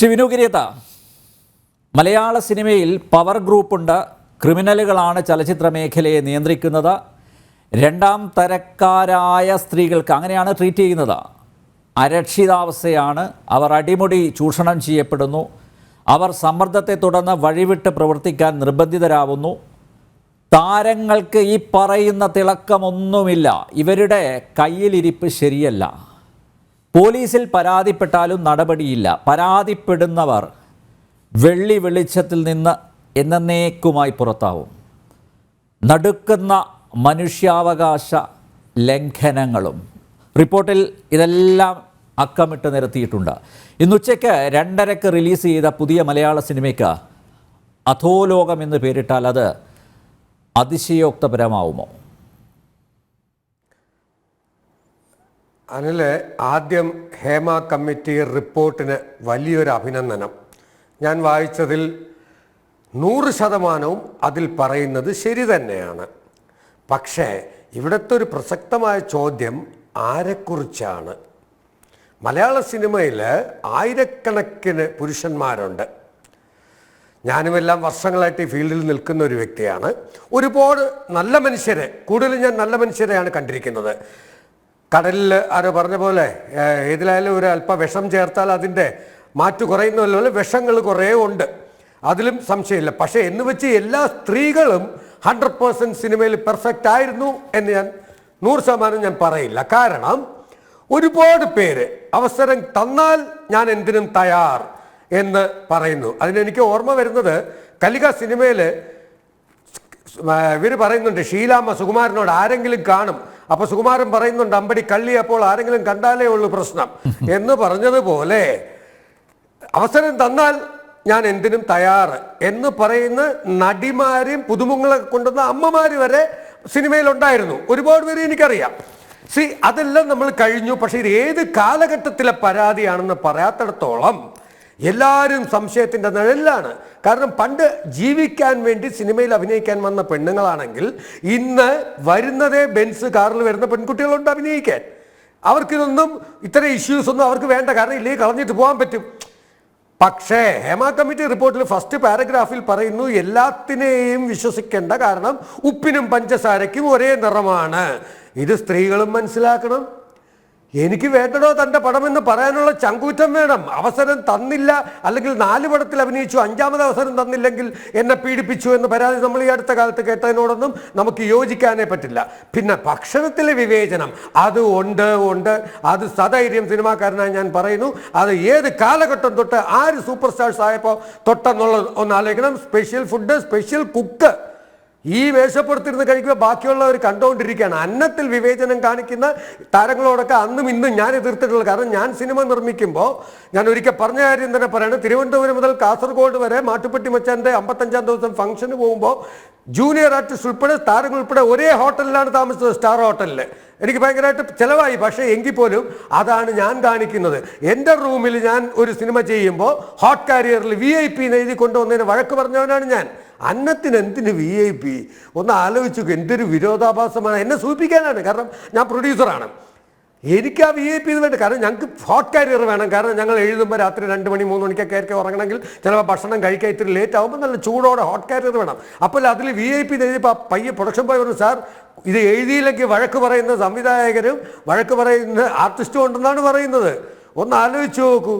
വിനു കിരീത്ത, മലയാള സിനിമയിൽ പവർ ഗ്രൂപ്പുണ്ട്. ക്രിമിനലുകളാണ് ചലച്ചിത്ര മേഖലയെ നിയന്ത്രിക്കുന്നത്. രണ്ടാം തരക്കാരായ സ്ത്രീകൾക്ക് അങ്ങനെയാണ് ട്രീറ്റ് ചെയ്യുന്നത്. അരക്ഷിതാവസ്ഥയാണ്. അവർ അടിമുടി ചൂഷണം ചെയ്യപ്പെടുന്നു. അവർ സമ്മർദ്ദത്തെ തുടർന്ന് വഴിവിട്ട് പ്രവർത്തിക്കാൻ നിർബന്ധിതരാവുന്നു. താരങ്ങൾക്ക് ഈ പറയുന്ന തിളക്കമൊന്നുമില്ല. ഇവരുടെ കയ്യിലിരിപ്പ് ശരിയല്ല. പോലീസിൽ പരാതിപ്പെട്ടാലും നടപടിയില്ല. പരാതിപ്പെടുന്നവർ വെള്ളി വെളിച്ചത്തിൽ നിന്ന് എന്നേക്കുമായി പുറത്താവും. നടുക്കുന്ന മനുഷ്യാവകാശ ലംഘനങ്ങളും റിപ്പോർട്ടിൽ ഇതെല്ലാം അക്കമിട്ട് നിരത്തിയിട്ടുണ്ട്. ഇന്നുച്ചയ്ക്ക് 2:30 റിലീസ് ചെയ്ത പുതിയ മലയാള സിനിമയ്ക്ക് അധോലോകം എന്ന് പേരിട്ടാൽ അത് അതിശയോക്തപരമാവുമോ? അനിൽ, ആദ്യം ഹേമ കമ്മിറ്റി റിപ്പോർട്ടിന് വലിയൊരു അഭിനന്ദനം. ഞാൻ വായിച്ചതിൽ 100% അതിൽ പറയുന്നത് ശരി തന്നെയാണ്. പക്ഷേ ഇവിടുത്തെ ഒരു പ്രസക്തമായ ചോദ്യം ആരെക്കുറിച്ചാണ്? മലയാള സിനിമയിൽ ആയിരക്കണക്കിന് പുരുഷന്മാരുണ്ട്. ഞാനുമെല്ലാം വർഷങ്ങളായിട്ട് ഈ ഫീൽഡിൽ നിൽക്കുന്ന ഒരു വ്യക്തിയാണ്. ഒരുപാട് നല്ല മനുഷ്യരെ, കൂടുതലും ഞാൻ നല്ല മനുഷ്യരെയാണ് കണ്ടിരിക്കുന്നത്. കടലിൽ ആരോ പറഞ്ഞ പോലെ ഏതിലായാലും ഒരു അല്പം വിഷം ചേർത്താൽ അതിൻ്റെ മാറ്റു കുറയുന്നല്ലോ, വിഷങ്ങൾ കുറേ ഉണ്ട്, അതിലും സംശയമില്ല. പക്ഷേ എന്ന് വെച്ച് എല്ലാ സ്ത്രീകളും 100% സിനിമയിൽ പെർഫെക്റ്റ് ആയിരുന്നു എന്ന് ഞാൻ 100% ഞാൻ പറയില്ല. കാരണം ഒരുപാട് പേര് അവസരം തന്നാൽ ഞാൻ എന്തിനും തയ്യാർ എന്ന് പറയുന്നു. അതിനെനിക്ക് ഓർമ്മ വരുന്നത് കലിക സിനിമയിൽ ഇവർ പറയുന്നുണ്ട്, ഷീലാമ്മ സുകുമാരനോട് ആരെങ്കിലും കാണും, അപ്പോൾ സുകുമാരൻ പറയുന്നുണ്ട്, അമ്പടി കള്ളി, അപ്പോൾ ആരെങ്കിലും കണ്ടാലേ ഉള്ളൂ പ്രശ്നം എന്ന് പറഞ്ഞതുപോലെ അവസരം തന്നാൽ ഞാൻ എന്തിനും തയ്യാറ് എന്ന് പറയുന്ന നടിമാരെയും പുതുമുങ്ങളെ കൊണ്ടുവന്ന അമ്മമാർ വരെ സിനിമയിലുണ്ടായിരുന്നു. ഒരുപാട് പേര് എനിക്കറിയാം. അതെല്ലാം നമ്മൾ കഴിഞ്ഞു. പക്ഷേ ഇത് ഏത് കാലഘട്ടത്തിലെ പരാതിയാണെന്ന് പറയാത്തിടത്തോളം എല്ലാവരും സംശയത്തിൻ്റെ നിഴലിലാണ്. കാരണം പണ്ട് ജീവിക്കാൻ വേണ്ടി സിനിമയിൽ അഭിനയിക്കാൻ വന്ന പെണ്ണുങ്ങളാണെങ്കിൽ ഇന്ന് വരുന്നതേ ബെൻസ് കാറിൽ വരുന്ന പെൺകുട്ടികളുണ്ട് അഭിനയിക്കാൻ. അവർക്കിതൊന്നും ഇത്തരം ഇഷ്യൂസൊന്നും അവർക്ക് വേണ്ട. കാരണം ഇല്ലെങ്കിൽ കളഞ്ഞിട്ട് പോകാൻ പറ്റും. പക്ഷേ ഹേമ കമ്മിറ്റി റിപ്പോർട്ടിൽ ഫസ്റ്റ് പാരഗ്രാഫിൽ പറയുന്നു, എല്ലാത്തിനെയും വിശ്വസിക്കേണ്ട, കാരണം ഉപ്പിനും പഞ്ചസാരയ്ക്കും ഒരേ നിറമാണ്. ഇത് സ്ത്രീകളും മനസ്സിലാക്കണം. എനിക്ക് വേണ്ടടോ തൻ്റെ പടമെന്ന് പറയാനുള്ള ചങ്കൂറ്റം വേണം. അവസരം തന്നില്ല, അല്ലെങ്കിൽ 4 പടത്തിൽ അഭിനയിച്ചു, 5ാമത് അവസരം തന്നില്ലെങ്കിൽ എന്നെ പീഡിപ്പിച്ചു എന്ന് പരാതി നമ്മൾ ഈ അടുത്ത കാലത്ത് കേട്ടതിനോടൊന്നും നമുക്ക് യോജിക്കാനേ പറ്റില്ല. പിന്നെ ഭക്ഷണത്തിലെ വിവേചനം അത് ഉണ്ട്. അത് സധൈര്യം സിനിമാക്കാരനായി ഞാൻ പറയുന്നു. അത് ഏത് കാലഘട്ടം തൊട്ട് ആര് സൂപ്പർ സ്റ്റാർസ് ആയപ്പോൾ തൊട്ടെന്നുള്ളത് ഒന്ന് ആലോചിക്കണം. സ്പെഷ്യൽ ഫുഡ്, സ്പെഷ്യൽ കുക്ക്, ഈ വേഷപ്പെടുത്തിരുന്ന് കഴിക്കുമ്പോൾ ബാക്കിയുള്ളവർ കണ്ടുകൊണ്ടിരിക്കുകയാണ്. അന്നത്തിൽ വിവേചനം കാണിക്കുന്ന താരങ്ങളോടൊക്കെ അന്നും ഇന്നും ഞാൻ എതിർത്തിട്ടുള്ളത്. കാരണം ഞാൻ സിനിമ നിർമ്മിക്കുമ്പോൾ ഞാൻ ഒരിക്കൽ പറഞ്ഞ കാര്യം തന്നെ പറയുന്നത്, തിരുവനന്തപുരം മുതൽ കാസർഗോഡ് വരെ മാട്ടുപ്പെട്ടി മച്ചാൻ്റെ 55ാം ദിവസം ഫംഗ്ഷന് പോകുമ്പോൾ ജൂനിയർ ആർട്ടിസ്റ്റ് ഉൾപ്പെടെ താരങ്ങൾ ഉൾപ്പെടെ ഒരേ ഹോട്ടലിലാണ് താമസിച്ചത്, സ്റ്റാർ ഹോട്ടലിൽ. എനിക്ക് ഭയങ്കരമായിട്ട് ചിലവായി. പക്ഷേ എങ്കിൽ പോലും അതാണ് ഞാൻ കാണിക്കുന്നത്. എൻ്റെ റൂമിൽ ഞാൻ ഒരു സിനിമ ചെയ്യുമ്പോൾ ഹോട്ട് കാരിയറിൽ VIP എഴുതി കൊണ്ടുവന്നതിന് വഴക്ക് പറഞ്ഞവനാണ് ഞാൻ. അന്നത്തിന് എന്തിന് VIP? ഒന്ന് ആലോചിച്ചു, എന്തൊരു വിരോധാഭാസമാണ്. എന്നെ സൂചിപ്പിക്കാനാണ്. കാരണം ഞാൻ പ്രൊഡ്യൂസറാണ്. എനിക്ക് ആ VIP വേണ്ട. കാരണം ഞങ്ങൾക്ക് ഹോട്ട് കാരിയർ വേണം. കാരണം ഞങ്ങൾ എഴുതുമ്പോൾ രാത്രി 2 മണി 3 മണിക്കൊക്കെ ആയിരിക്കും ഉറങ്ങണമെങ്കിൽ ചിലപ്പോൾ ഭക്ഷണം കഴിക്കാൻ ഇത്തിരി ലേറ്റ് ആകുമ്പോൾ നല്ല ചൂടോടെ ഹോട്ട് കാരിയർ വേണം. അപ്പോൾ അതിൽ VIP എഴുതിയപ്പോൾ പയ്യെ പ്രൊഡക്ഷൻ പോയി പറഞ്ഞു, സാർ ഇത് എഴുതിയില്ലെങ്കിൽ വഴക്ക് പറയുന്ന സംവിധായകരും വഴക്ക് പറയുന്ന ആർട്ടിസ്റ്റും ഉണ്ടെന്നാണ് പറയുന്നത്. ഒന്ന് ആലോചിച്ച് നോക്കൂ.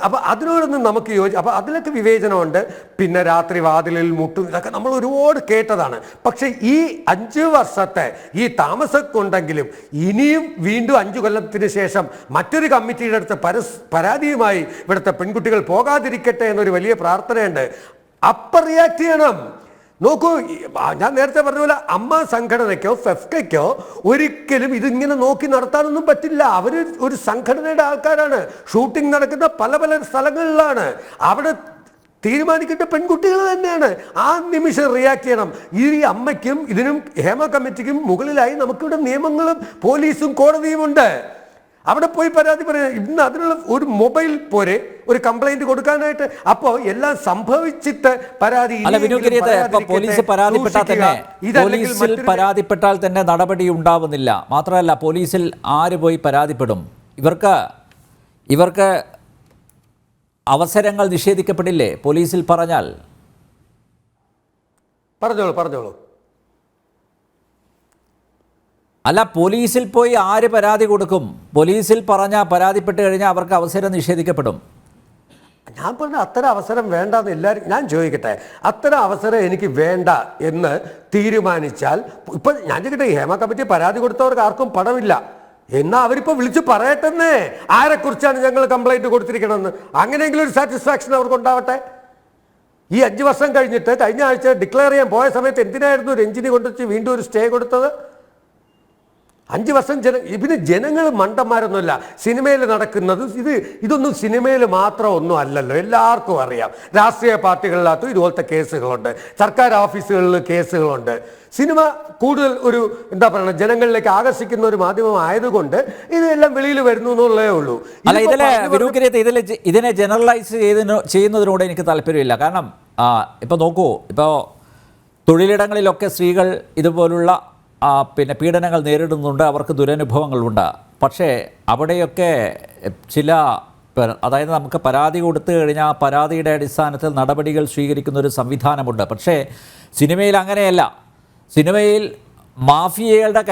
അപ്പോൾ അതിനോടൊന്നും നമുക്ക് അപ്പോൾ അതിലൊക്കെ വിവേചനമുണ്ട്. പിന്നെ രാത്രി വാതിലിൽ മുട്ടും, ഇതൊക്കെ നമ്മൾ ഒരുപാട് കേട്ടതാണ്. പക്ഷേ ഈ 5 വർഷത്തെ ഈ താമസം ഉണ്ടെങ്കിലും ഇനിയും വീണ്ടും 5 കൊല്ലത്തിന് ശേഷം മറ്റൊരു കമ്മിറ്റിയുടെ അടുത്ത് പരാതിയുമായി ഇവിടുത്തെ പെൺകുട്ടികൾ പോകാതിരിക്കട്ടെ എന്നൊരു വലിയ പ്രാർത്ഥനയുണ്ട്. അപ്പം റിയാക്ട് ചെയ്യണം. നോക്കൂ, ഞാൻ നേരത്തെ പറഞ്ഞ പോലെ അമ്മ സംഘടനയ്ക്കോ ഫെഫ്കയ്ക്കോ ഒരിക്കലും ഇതിങ്ങനെ നോക്കി നടത്താനൊന്നും പറ്റില്ല. അവർ ഒരു സംഘടനയുടെ ആൾക്കാരാണ്. ഷൂട്ടിംഗ് നടക്കുന്ന പല സ്ഥലങ്ങളിലാണ്. അവിടെ തീരുമാനിക്കേണ്ട പെൺകുട്ടികൾ തന്നെയാണ്. ആ നിമിഷം റിയാക്ട് ചെയ്യണം. ഈ അമ്മയ്ക്കും ഇതിനും ഹേമ കമ്മിറ്റിക്കും മുകളിലായി നമുക്കിവിടെ നിയമങ്ങളും പോലീസും കോടതിയും ഉണ്ട്. അവിടെ പോയി പരാതി പറയാം. ഇന്ന് അതിനുള്ള ഒരു മൊബൈൽ പോരെ ഒരു കംപ്ലൈന്റ് കൊടുക്കാനായിട്ട്. അപ്പോൾ എല്ലാം സംഭവിച്ചിട്ട് പോലീസിൽ പരാതിപ്പെട്ടാൽ തന്നെ നടപടി ഉണ്ടാവുന്നില്ല. മാത്രമല്ല, പോലീസിൽ ആര് പോയി പരാതിപ്പെടും? ഇവർക്ക് അവസരങ്ങൾ നിഷേധിക്കപ്പെടില്ലേ പോലീസിൽ പറഞ്ഞാൽ? പറഞ്ഞോളൂ. അല്ല, പോലീസിൽ പോയി ആര് പരാതി കൊടുക്കും? പോലീസിൽ പറഞ്ഞാൽ പരാതിപ്പെട്ട് കഴിഞ്ഞാൽ അവർക്ക് അവസരം നിഷേധിക്കപ്പെടും. ഞാൻ പറഞ്ഞ അത്തരം അവസരം വേണ്ടെന്ന് എല്ലാവരും, ഞാൻ ചോദിക്കട്ടെ, അത്തരം അവസരം എനിക്ക് വേണ്ട എന്ന് തീരുമാനിച്ചാൽ, ഇപ്പം ഞാൻ ചോദിക്കട്ടെ, ഈ ഹേമ കമ്മിറ്റി പരാതി കൊടുത്തവർക്ക് ആർക്കും പണമില്ല, എന്നാൽ അവരിപ്പോൾ വിളിച്ച് പറയട്ടെന്നേ ആരെക്കുറിച്ചാണ് ഞങ്ങൾ കംപ്ലൈൻറ്റ് കൊടുത്തിരിക്കണമെന്ന്. അങ്ങനെയെങ്കിലും ഒരു സാറ്റിസ്ഫാക്ഷൻ അവർക്ക് ഉണ്ടാവട്ടെ. ഈ 5 വർഷം കഴിഞ്ഞിട്ട് കഴിഞ്ഞ ആഴ്ച ഡിക്ലെയർ ചെയ്യാൻ പോയ സമയത്ത് എന്തിനായിരുന്നു രഞ്ജിനി കൊണ്ടുവച്ച് വീണ്ടും ഒരു സ്റ്റേ കൊടുത്തത്? 5 വർഷം ഇതിന് ജനങ്ങൾ മണ്ടന്മാരൊന്നുമല്ല. സിനിമയിൽ നടക്കുന്നത് ഇതൊന്നും സിനിമയിൽ മാത്രം ഒന്നും അല്ലല്ലോ, എല്ലാവർക്കും അറിയാം. രാഷ്ട്രീയ പാർട്ടികളിനകത്തും ഇതുപോലത്തെ കേസുകളുണ്ട്, സർക്കാർ ഓഫീസുകളിൽ കേസുകളുണ്ട്. സിനിമ കൂടുതൽ ഒരു എന്താ പറയുക, ജനങ്ങളിലേക്ക് ആകർഷിക്കുന്ന ഒരു മാധ്യമം ആയതുകൊണ്ട് ഇതെല്ലാം വെളിയിൽ വരുന്നു എന്നുള്ളതേ ഉള്ളൂ. അല്ല, ഇതിനെ ജനറലൈസ് ചെയ്യുന്നതിനോട് എനിക്ക് താല്പര്യമില്ല. കാരണം ഇപ്പോൾ നോക്കൂ, ഇപ്പോൾ തൊഴിലിടങ്ങളിലൊക്കെ സ്ത്രീകൾ ഇതുപോലുള്ള പിന്നെ പീഡനങ്ങൾ നേരിടുന്നുണ്ട്, അവർക്ക് ദുരനുഭവങ്ങളുണ്ട്. പക്ഷേ അവിടെയൊക്കെ അതായത് നമുക്ക് പരാതി കൊടുത്തു കഴിഞ്ഞാൽ ആ പരാതിയുടെ അടിസ്ഥാനത്തിൽ നടപടികൾ സ്വീകരിക്കുന്ന ഒരു സംവിധാനമുണ്ട്. പക്ഷേ സിനിമയിൽ അങ്ങനെയല്ല. സിനിമയിൽ മാഫിയകളുടെ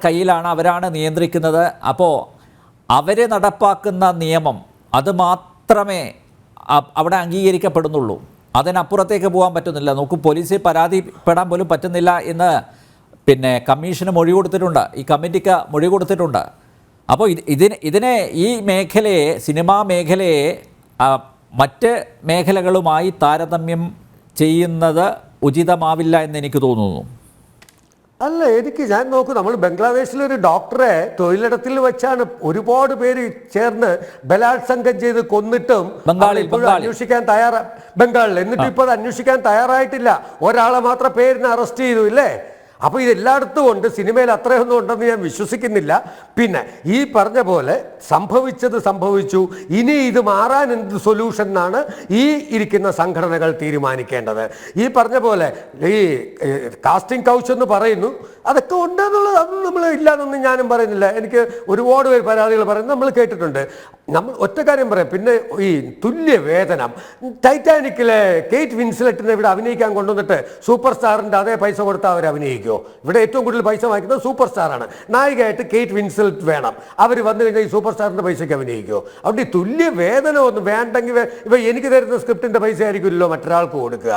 കയ്യിലാണ്, അവരാണ് നിയന്ത്രിക്കുന്നത്. അപ്പോൾ അവർ നടപ്പാക്കുന്ന നിയമം അത് മാത്രമേ അവിടെ അംഗീകരിക്കപ്പെടുന്നുള്ളൂ. അതിനപ്പുറത്തേക്ക് പോകാൻ പറ്റുന്നില്ല. നോക്കൂ, പോലീസിൽ പരാതിപ്പെടാൻ പോലും പറ്റുന്നില്ല എന്ന് പിന്നെ കമ്മീഷന് മൊഴി കൊടുത്തിട്ടുണ്ട്, ഈ കമ്മിറ്റിക്ക് മൊഴി കൊടുത്തിട്ടുണ്ട്. അപ്പോൾ ഇതിനെ ഈ മേഖലയെ, സിനിമാ മേഖലയെ മറ്റ് മേഖലകളുമായി താരതമ്യം ചെയ്യുന്നത് ഉചിതമാവില്ല എന്ന് എനിക്ക് തോന്നുന്നു. അല്ല, ഞാൻ നോക്കൂ, നമ്മൾ ബംഗ്ലാദേശിലൊരു ഡോക്ടറെ തൊഴിലിടത്തിൽ വെച്ചാണ് ഒരുപാട് പേര് ചേർന്ന് ബലാത്സംഗം ചെയ്ത് കൊന്നിട്ടും അന്വേഷിക്കാൻ ബംഗാളിൽ, എന്നിട്ടും ഇപ്പോൾ അത് അന്വേഷിക്കാൻ തയ്യാറായിട്ടില്ല. ഒരാളെ മാത്രം പേരിന് അറസ്റ്റ് ചെയ്തു, ഇല്ലേ? അപ്പോൾ ഇതെല്ലായിടത്തും ഉണ്ട്. സിനിമയിൽ അത്രയൊന്നും ഉണ്ടെന്ന് ഞാൻ വിശ്വസിക്കുന്നില്ല. പിന്നെ ഈ പറഞ്ഞ പോലെ സംഭവിച്ചത് സംഭവിച്ചു, ഇനി ഇത് മാറാൻ എന്ത് സൊല്യൂഷൻ എന്നാണ് ഈ ഇരിക്കുന്ന സംഘടനകൾ തീരുമാനിക്കേണ്ടത്. ഈ പറഞ്ഞ പോലെ ഈ കാസ്റ്റിംഗ് കൗച്ച് എന്ന് പറയുന്നു, അതൊക്കെ ഉണ്ടെന്നുള്ളത് അതൊന്നും നമ്മൾ ഇല്ലാന്നൊന്നും ഞാനും പറയുന്നില്ല. എനിക്ക് ഒരുപാട് പേര് പരാതികൾ പറയുന്നത് നമ്മൾ കേട്ടിട്ടുണ്ട്. നമ്മൾ ഒറ്റ കാര്യം പറയാം, പിന്നെ ഈ തുല്യ വേതനം, ടൈറ്റാനിക്കിലെ കേറ്റ് വിൻസ്ലെറ്റിനെ ഇവിടെ അഭിനയിക്കാൻ കൊണ്ടുവന്നിട്ട് സൂപ്പർ സ്റ്റാറിൻ്റെ അതേ പൈസ കൊടുത്താൽ അവർ അഭിനയിക്കുമോ? ഇവിടെ ഏറ്റവും കൂടുതൽ പൈസ വാങ്ങിക്കുന്നത് സൂപ്പർ സ്റ്റാറാണ്. നായികയായിട്ട് കേറ്റ് വിൻസ്ലെറ്റ് വേണം. അവർ വന്നു കഴിഞ്ഞാൽ ഈ സൂപ്പർ സ്റ്റാറിൻ്റെ പൈസയ്ക്ക് അഭിനയിക്കുമോ? അവിടെ ഈ തുല്യ വേതനം ഒന്നും വേണ്ടെങ്കിൽ ഇപ്പം എനിക്ക് തരുന്ന സ്ക്രിപ്റ്റിൻ്റെ പൈസ ആയിരിക്കുമല്ലോ മറ്റൊരാൾക്ക് കൊടുക്കുക.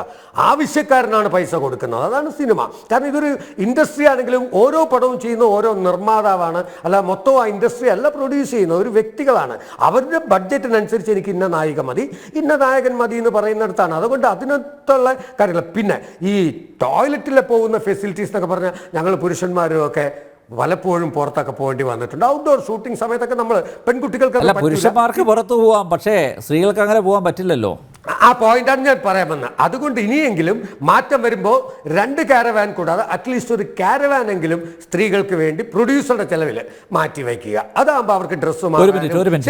ആവശ്യക്കാരനാണ് പൈസ കൊടുക്കുന്നത്, അതാണ് സിനിമ. കാരണം ഇതൊരു ഇൻഡസ്ട്രി ആണെങ്കിലും ഓരോ പടവും ചെയ്യുന്ന ഓരോ നിർമ്മാതാവാണ്, അല്ല മൊത്തം ആ ഇൻഡസ്ട്രി അല്ല പ്രൊഡ്യൂസ് ചെയ്യുന്ന ഒരു വ്യക്തികളാണ്. അവരുടെ ബഡ്ജറ്റിനനുസരിച്ച് എനിക്ക് ഇന്ന നായിക മതി, ഇന്ന നായകൻ മതി എന്ന് പറയുന്നിടത്താണ്. അതുകൊണ്ട് അതിനകത്തുള്ള കാര്യങ്ങൾ. പിന്നെ ഈ ടോയ്ലറ്റിൽ പോകുന്ന ഫെസിലിറ്റീസ് എന്നൊക്കെ പറഞ്ഞാൽ ഞങ്ങൾ പുരുഷന്മാരും ഒക്കെ പലപ്പോഴും പുറത്തൊക്കെ പോകേണ്ടി വന്നിട്ടുണ്ട്. ഔട്ട്ഡോർ ഷൂട്ടിംഗ് സമയത്തൊക്കെ നമ്മൾ പെൺകുട്ടികൾക്ക്, പുരുഷന്മാർക്ക് പുറത്ത് പോകാം, പക്ഷേ സ്ത്രീകൾക്ക് അങ്ങനെ പോകാൻ പറ്റില്ലല്ലോ. ആ പോയിന്റാണ് ഞാൻ പറയാൻ വന്നത്. അതുകൊണ്ട് ഇനിയെങ്കിലും മാറ്റം വരുമ്പോൾ 2 കാരവാൻ കൂടാതെ അറ്റ്ലീസ്റ്റ് ഒരു കാരവാനെങ്കിലും സ്ത്രീകൾക്ക് വേണ്ടി പ്രൊഡ്യൂസറുടെ ചെലവിൽ മാറ്റി വയ്ക്കുക. അതാകുമ്പോൾ അവർക്ക് ഡ്രസ്സ്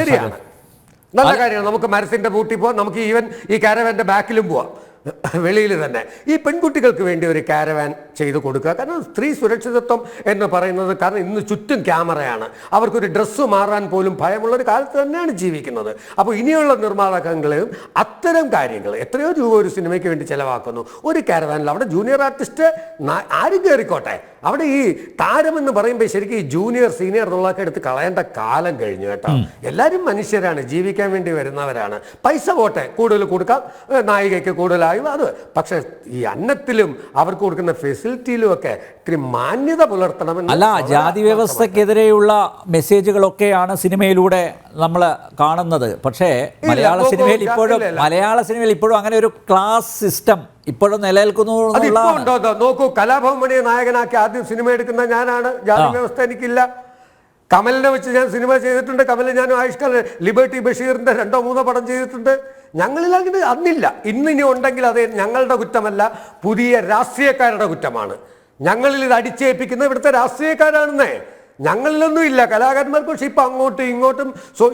ശരിയാണ്, നല്ല കാര്യമാണ്. നമുക്ക് മരത്തിന്റെ പൂട്ടി പോവാം, നമുക്ക് ഈവൻ ഈ കാരവാന്റെ ബാക്കിലും പോവാം, വെളിയിൽ തന്നെ. ഈ പെൺകുട്ടികൾക്ക് വേണ്ടി ഒരു കാരവാൻ ചെയ്ത് കൊടുക്കുക. കാരണം സ്ത്രീ സുരക്ഷിതത്വം എന്ന് പറയുന്നത്, കാരണം ഇന്ന് ചുറ്റും ക്യാമറയാണ്, അവർക്കൊരു ഡ്രസ്സ് മാറാൻ പോലും ഭയമുള്ളൊരു കാലത്ത് തന്നെയാണ് ജീവിക്കുന്നത്. അപ്പോൾ ഇനിയുള്ള നിർമ്മാതാക്കളും അത്തരം കാര്യങ്ങൾ, എത്രയോ രൂപ ഒരു സിനിമയ്ക്ക് വേണ്ടി ചിലവാക്കുന്നു, ഒരു കാരവാനിൽ അവിടെ ജൂനിയർ ആർട്ടിസ്റ്റ് ആരും കയറിക്കോട്ടെ. അവിടെ ഈ താരമെന്ന് പറയുമ്പോൾ ശരിക്കും ഈ ജൂനിയർ സീനിയർ എന്നുള്ളതൊക്കെ എടുത്ത് കളയേണ്ട കാലം കഴിഞ്ഞു കേട്ടോ. എല്ലാവരും മനുഷ്യരാണ്, ജീവിക്കാൻ വേണ്ടി വരുന്നവരാണ്. പൈസ പോട്ടെ, കൂടുതൽ കൊടുക്കാം, നായികയ്ക്ക് കൂടുതലായി അത്. പക്ഷെ ഈ അന്നത്തിലും അവർക്ക് കൊടുക്കുന്ന ഫെസിലിറ്റിയിലും ഒക്കെ ഇത്തിരി മാന്യത പുലർത്തണമെന്ന്. അല്ല, ജാതി വ്യവസ്ഥക്കെതിരെയുള്ള മെസ്സേജുകളൊക്കെയാണ് സിനിമയിലൂടെ നമ്മൾ കാണുന്നത്. പക്ഷേ മലയാള സിനിമയിൽ ഇപ്പോഴും അങ്ങനെ ഒരു ക്ലാസ് സിസ്റ്റം ഇപ്പോഴും നിലനിൽക്കുന്നു. നോക്കൂ, കലാഭവൻ മണിയെ നായകനാക്കി ആദ്യം സിനിമ എടുക്കുന്ന ഞാനാണ്. ജാതി വ്യവസ്ഥ എനിക്കില്ല. കമലിനെ വെച്ച് ഞാൻ സിനിമ ചെയ്തിട്ടുണ്ട്. കമൽ ഞാനും ആയുഷ്കാൽ ലിബർട്ടി ബഷീറിന്റെ 2-3 പടം ചെയ്തിട്ടുണ്ട്. ഞങ്ങളിലങ്ങനെ അന്നില്ല. ഇന്നിനി ഉണ്ടെങ്കിൽ അത് ഞങ്ങളുടെ കുറ്റമല്ല, പുതിയ രാഷ്ട്രീയക്കാരുടെ കുറ്റമാണ്. ഞങ്ങളിൽ ഇത് അടിച്ചേൽപ്പിക്കുന്ന ഇവിടുത്തെ രാഷ്ട്രീയക്കാരാണെന്നേ. ഞങ്ങളിലൊന്നും ഇല്ല കലാകാരന്മാർക്ക്. പക്ഷെ ഇപ്പം അങ്ങോട്ടും ഇങ്ങോട്ടും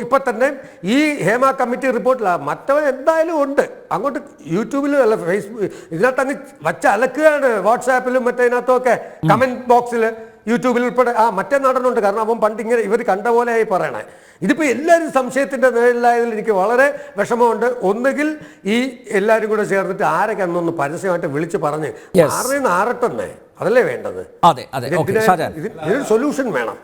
ഇപ്പം തന്നെ ഈ ഹേമ കമ്മിറ്റി റിപ്പോർട്ടിലാണ്, മറ്റവൻ എന്തായാലും ഉണ്ട്. അങ്ങോട്ട് യൂട്യൂബിലും അല്ല ഫേസ്ബുക്ക് ഇതിനകത്ത് അങ്ങ് വച്ച് അലക്കുകയാണ്. വാട്സാപ്പിലും മറ്റേതിനകത്തും ഒക്കെ കമൻറ്റ് ബോക്സിൽ, യൂട്യൂബിൽ ഉൾപ്പെടെ. മറ്റേ നടനുണ്ട്, കാരണം അവൻ പണ്ട് ഇങ്ങനെ ഇവർ കണ്ട പോലെയായി പറയണേ. ഇതിപ്പോൾ എല്ലാവരും സംശയത്തിൻ്റെ നിഴലിലായതിൽ എനിക്ക് വളരെ വിഷമമുണ്ട്. ഒന്നുകിൽ ഈ എല്ലാവരും കൂടെ ചേർന്നിട്ട് ആരൊക്കെ അന്നൊന്ന് പരസ്യമായിട്ട് വിളിച്ച് പറഞ്ഞ് Yes. ആറിന് ആറട്ടെന്നേ, അതല്ലേ വേണ്ടത്. അതെ അതെ ഓക്കെ ഷാജാൻ ഇതിനൊരു സൊല്യൂഷൻ വേണം.